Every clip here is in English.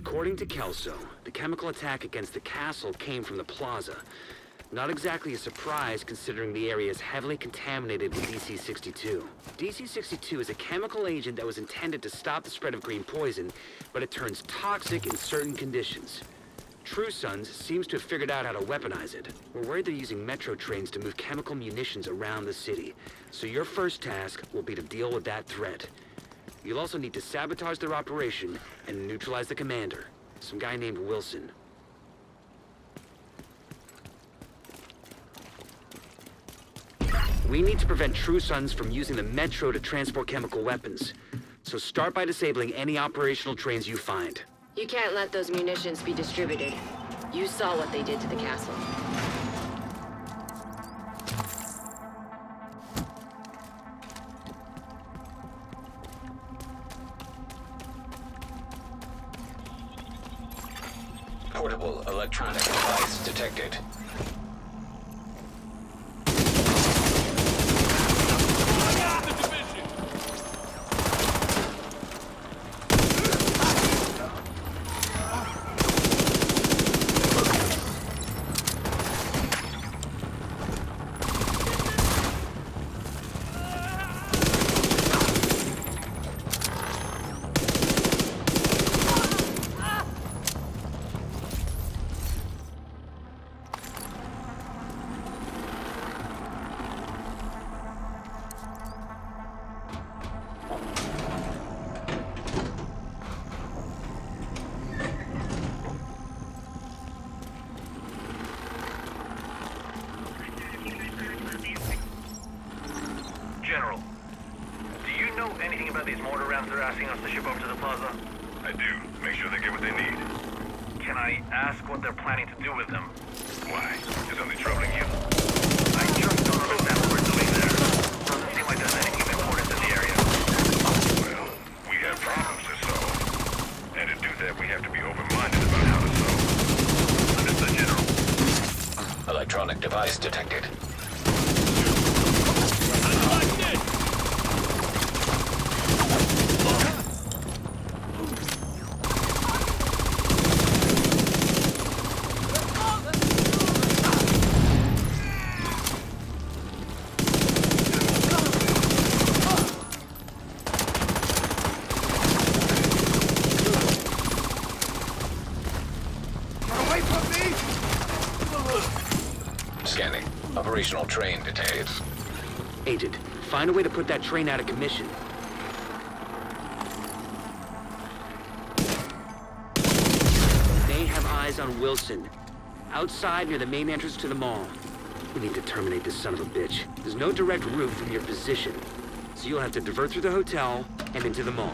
According to Kelso, the chemical attack against the castle came from the plaza. Not exactly a surprise considering the area is heavily contaminated with DC-62. DC-62 is a chemical agent that was intended to stop the spread of green poison, but it turns toxic in certain conditions. True Sons seems to have figured out how to weaponize it. We're worried they're using metro trains to move chemical munitions around the city. So your first task will be to deal with that threat. You'll also need to sabotage their operation and neutralize the commander, some guy named Wilson. We need to prevent True Sons from using the metro to transport chemical weapons. So start by disabling any operational trains you find. You can't let those munitions be distributed. You saw what they did to the castle. Portable electronic device detected. General, do you know anything about these mortar rounds they're asking us to ship over to the plaza? I do. Make sure they get what they need. Can I ask what they're planning to do with them? Why? Is something troubling you? I just don't understand what we're doing there. Doesn't seem like there's anything important in the area. Well, we have problems to solve. And to do that, we have to be open-minded about how to solve them. Understood, General. Electronic device detected. Scanning. Operational train details. Agent, find a way to put that train out of commission. They have eyes on Wilson. Outside near the main entrance to the mall. We need to terminate this son of a bitch. There's no direct route from your position, so you'll have to divert through the hotel and into the mall.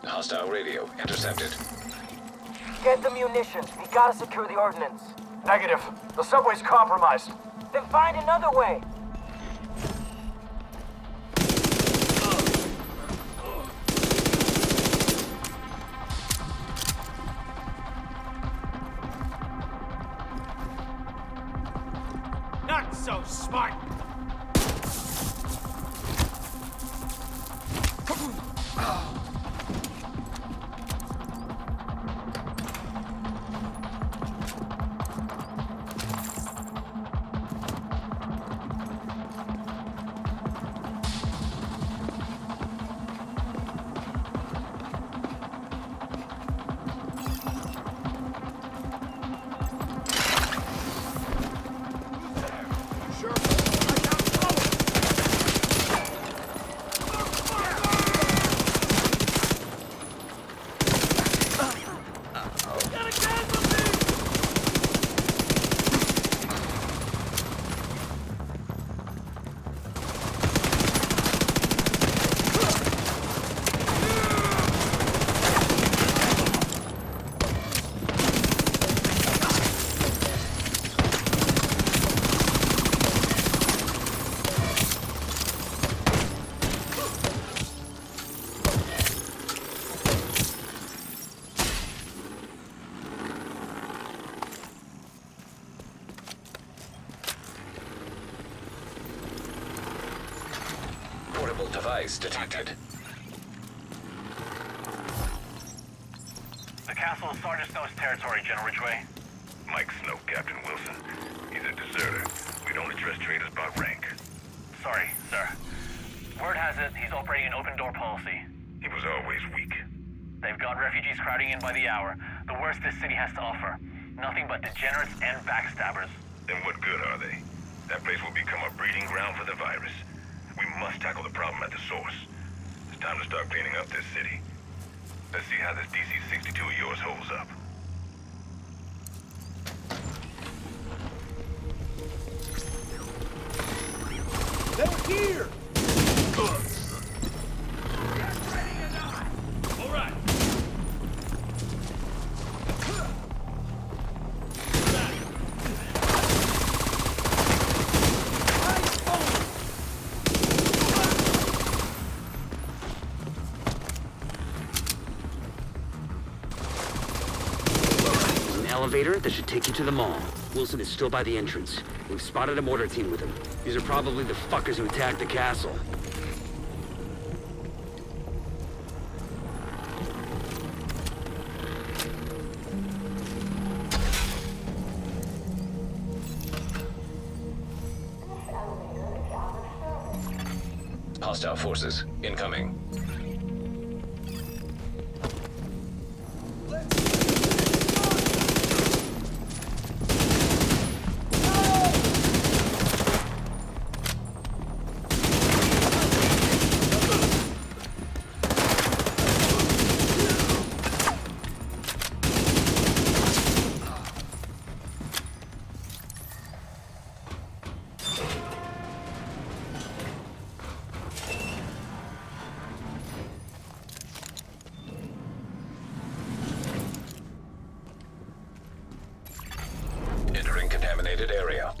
Hostile radio intercepted. Get the munitions. We gotta secure the ordnance. Negative. The subway's compromised. Then find another way. Not so smart. Portable device detected. The castle is Sergeant Snow's territory, General Ridgway. Mike Snow, Captain Wilson. He's a deserter. We don't address traitors by rank. Sorry, sir. Word has it he's operating an open-door policy. He was always weak. They've got refugees crowding in by the hour. The worst this city has to offer. Nothing but degenerates and backstabbers. Then what good are they? That place will become a breeding ground for the virus. We must tackle the problem at the source. It's time to start cleaning up this city. Let's see how this DC-62 of yours holds up. They're here! All right. There's an elevator that should take you to the mall. Wilson is still by the entrance. We've spotted a mortar team with him. These are probably the fuckers who attacked the castle. Hostile forces incoming. Entering contaminated area.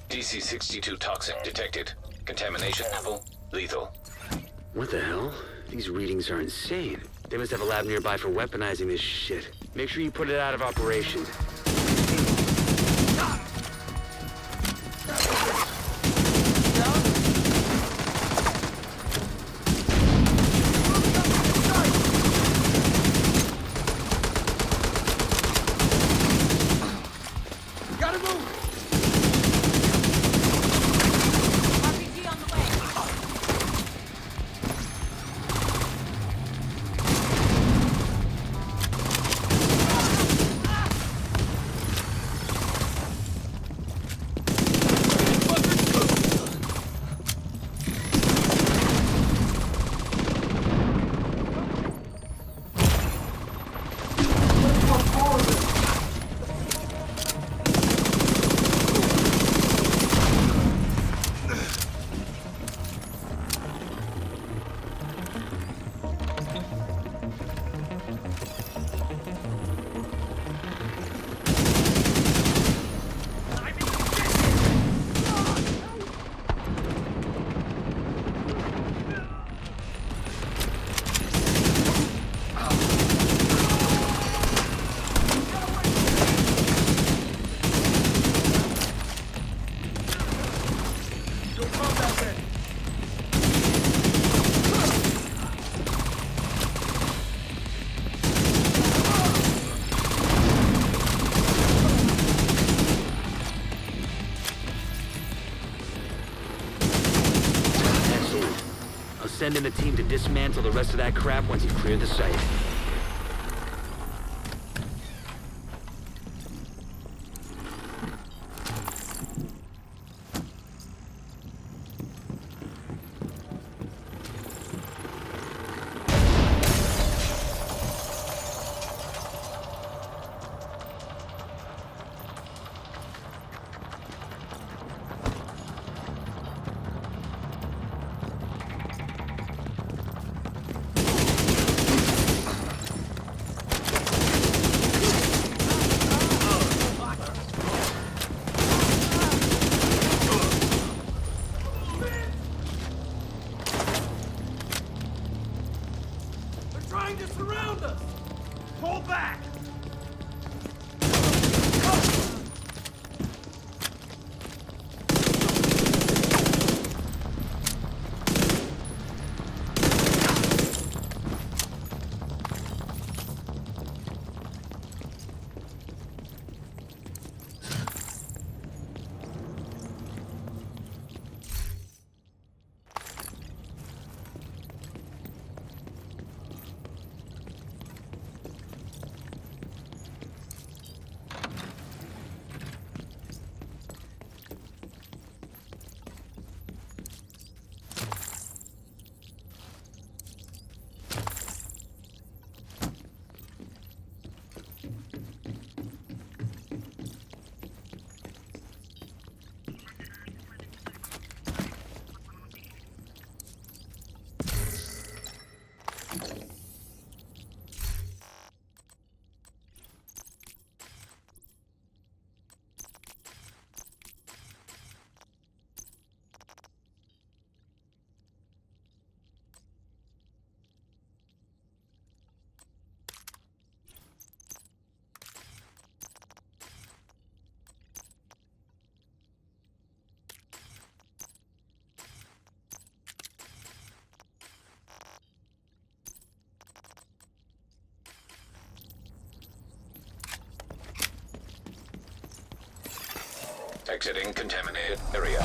DC-62 toxic detected. Contamination level lethal. What the hell? These readings are insane. They must have a lab nearby for weaponizing this shit. Make sure you put it out of operation. Gotta move! RPG on the way. Send in a team to dismantle the rest of that crap once you clear the site. Exiting contaminated area.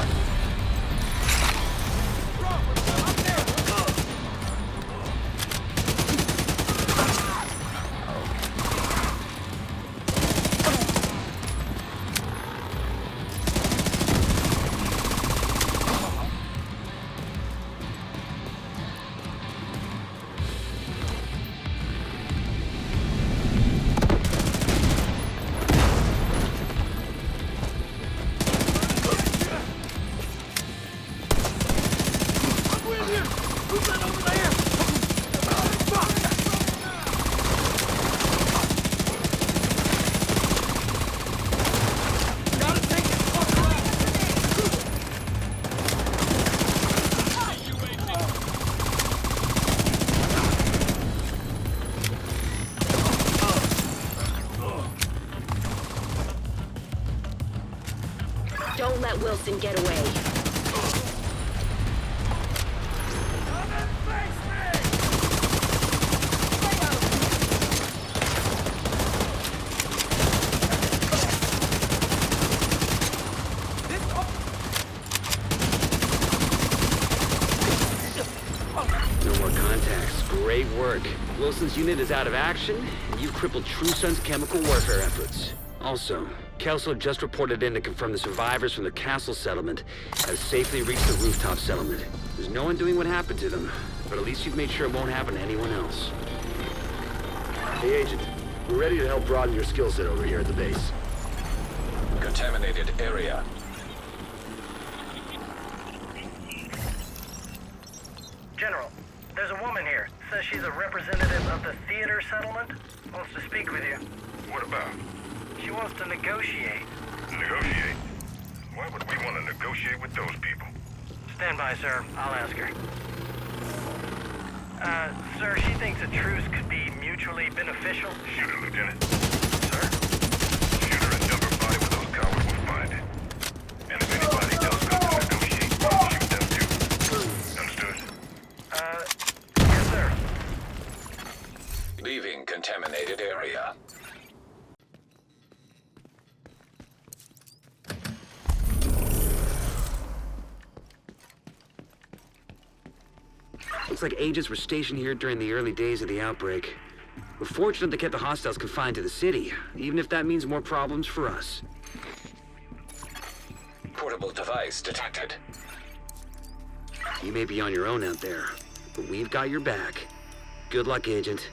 Don't let Wilson get away. No more contacts. Great work. Wilson's unit is out of action, and you've crippled True Sun's chemical warfare efforts. Also, Kelso just reported in to confirm the survivors from the castle settlement have safely reached the rooftop settlement. There's no one doing what happened to them, but at least you've made sure it won't happen to anyone else. Hey, Agent. We're ready to help broaden your skill set over here at the base. Contaminated area. General, there's a woman here. Says she's a representative of the theater settlement. Wants to speak with you. What about? She wants to negotiate. Negotiate? Why would we want to negotiate with those people? Stand by, sir. I'll ask her. Sir, she thinks a truce could be mutually beneficial. Shoot her, Lieutenant. Sir? Shoot her and dump her body where those cowards will find it. And if anybody else comes to negotiate, shoot them too. Understood? Yes, sir. Leaving contaminated area. Looks like agents were stationed here during the early days of the outbreak. We're fortunate they kept the hostiles confined to the city, even if that means more problems for us. Portable device detected. You may be on your own out there, but we've got your back. Good luck, Agent.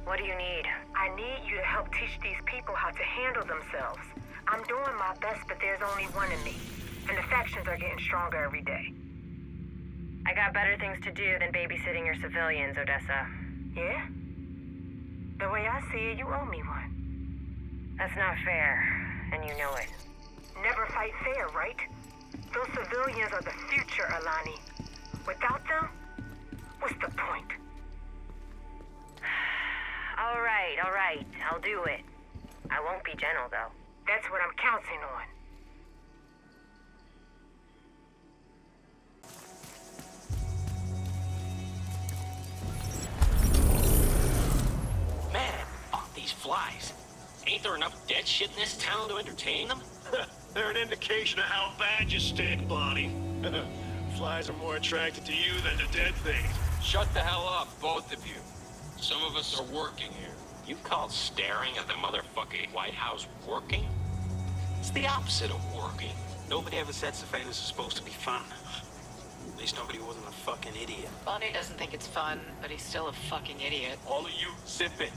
What do you need? I need you to help teach these people how to handle themselves. I'm doing my best, but there's only one of me. And the factions are getting stronger every day. I got better things to do than babysitting your civilians, Odessa. Yeah? The way I see it, you owe me one. That's not fair, and you know it. Never fight fair, right? Those civilians are the future, Alani. Without them, what's the point? All right. I'll do it. I won't be gentle, though. That's what I'm counting on. Man, fuck these flies. Ain't there enough dead shit in this town to entertain them? They're an indication of how bad you stink, Bonnie. Flies are more attracted to you than to dead things. Shut the hell up, both of you. Some of us are working here. You call staring at the motherfucking White House working? It's the opposite of working. Nobody ever said Savannah is supposed to be fun. At least nobody wasn't a fucking idiot. Bonnie doesn't think it's fun, but he's still a fucking idiot. All of you, zip it.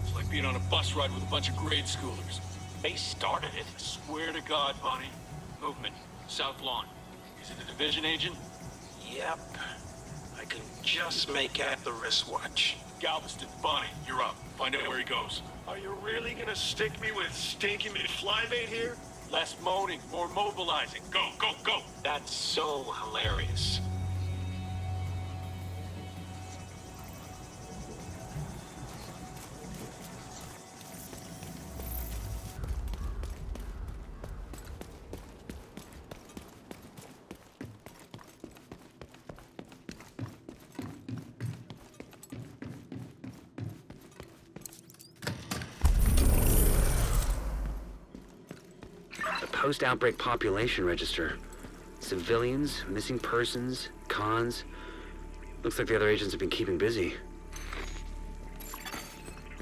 It's like being on a bus ride with a bunch of grade schoolers. They started it. Swear to God, Bonnie. Movement. South Lawn. Is it a division agent? Yep. I can just make out the wristwatch. Galveston, Bonnie, you're up. Find out where he goes. Are you really gonna stick me with stinky McFlybait here? Less moaning, more mobilizing. Go, go, go! That's so hilarious. post-outbreak population register. Civilians, missing persons, cons. Looks like the other agents have been keeping busy.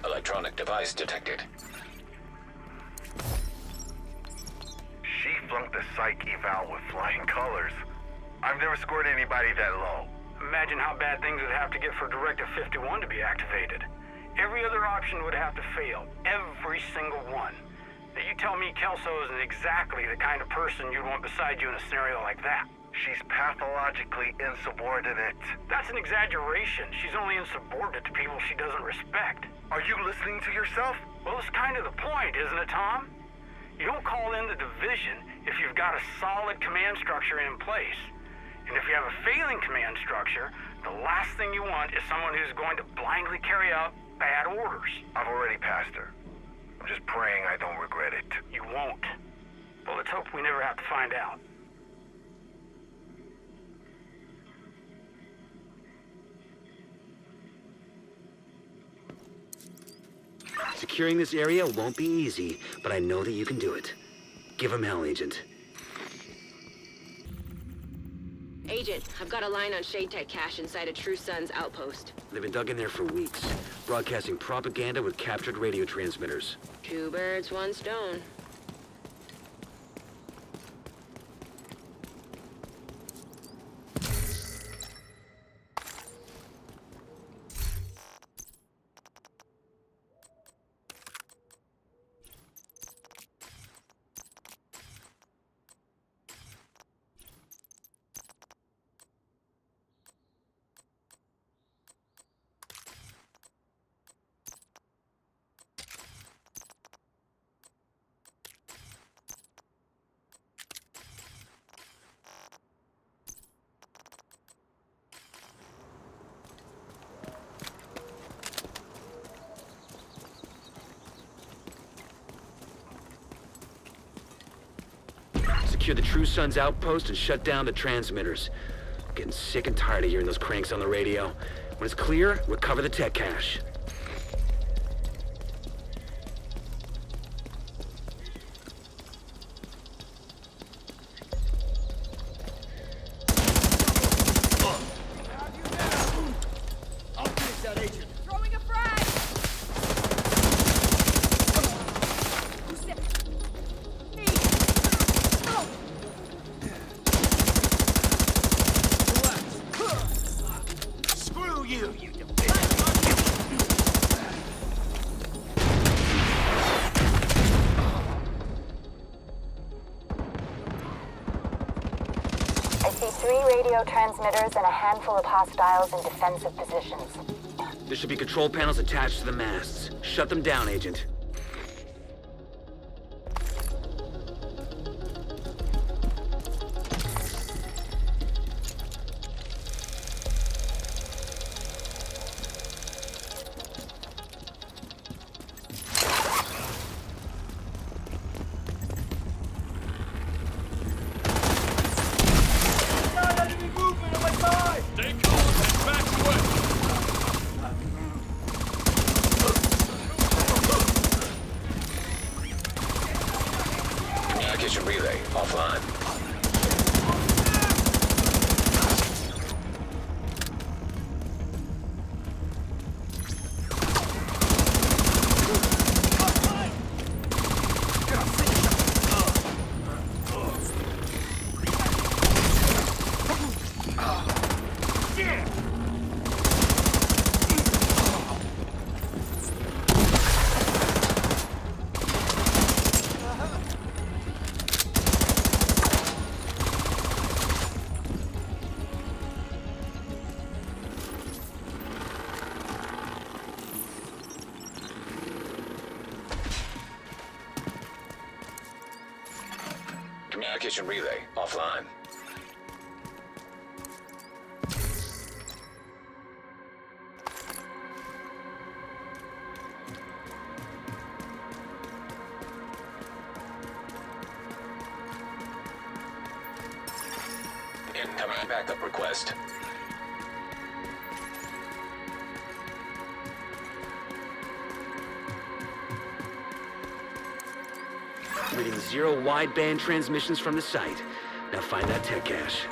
Electronic device detected. She flunked the psych eval with flying colors. I've never scored anybody that low. Imagine how bad things would have to get for Directive 51 to be activated. Every other option would have to fail. Every single one. Now you tell me Kelso isn't exactly the kind of person you'd want beside you in a scenario like that. She's pathologically insubordinate. That's an exaggeration. She's only insubordinate to people she doesn't respect. Are you listening to yourself? Well, it's kind of the point, isn't it, Tom? You don't call in the division if you've got a solid command structure in place. And if you have a failing command structure, the last thing you want is someone who's going to blindly carry out bad orders. I've already passed her. I'm just praying I don't regret it. You won't. But let's hope we never have to find out. Securing this area won't be easy, but I know that you can do it. Give him hell, Agent. Agent, I've got a line on Shade Tech cache inside a True Sun's outpost. They've been dug in there for weeks, broadcasting propaganda with captured radio transmitters. 2 birds, 1 stone. Secure the True Sun's outpost and shut down the transmitters. I'm getting sick and tired of hearing those cranks on the radio. When it's clear, recover the tech cache. I'll finish that agent. Throwing a frag! Who said? Me! Oh! Screw you, you I see 3 radio transmitters and a handful of hostiles in defensive positions. There should be control panels attached to the masts. Shut them down, Agent. Stay calm and back away! Communication relay offline. Communication relay offline. Incoming backup request. reading 0 wideband transmissions from the site. Now find that tech cache.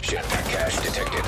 Jetpack cache detected.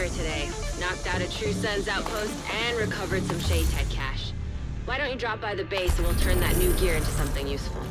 Today. Knocked out a True Sun's outpost and recovered some Shade Tech cache. Why don't you drop by the base and we'll turn that new gear into something useful?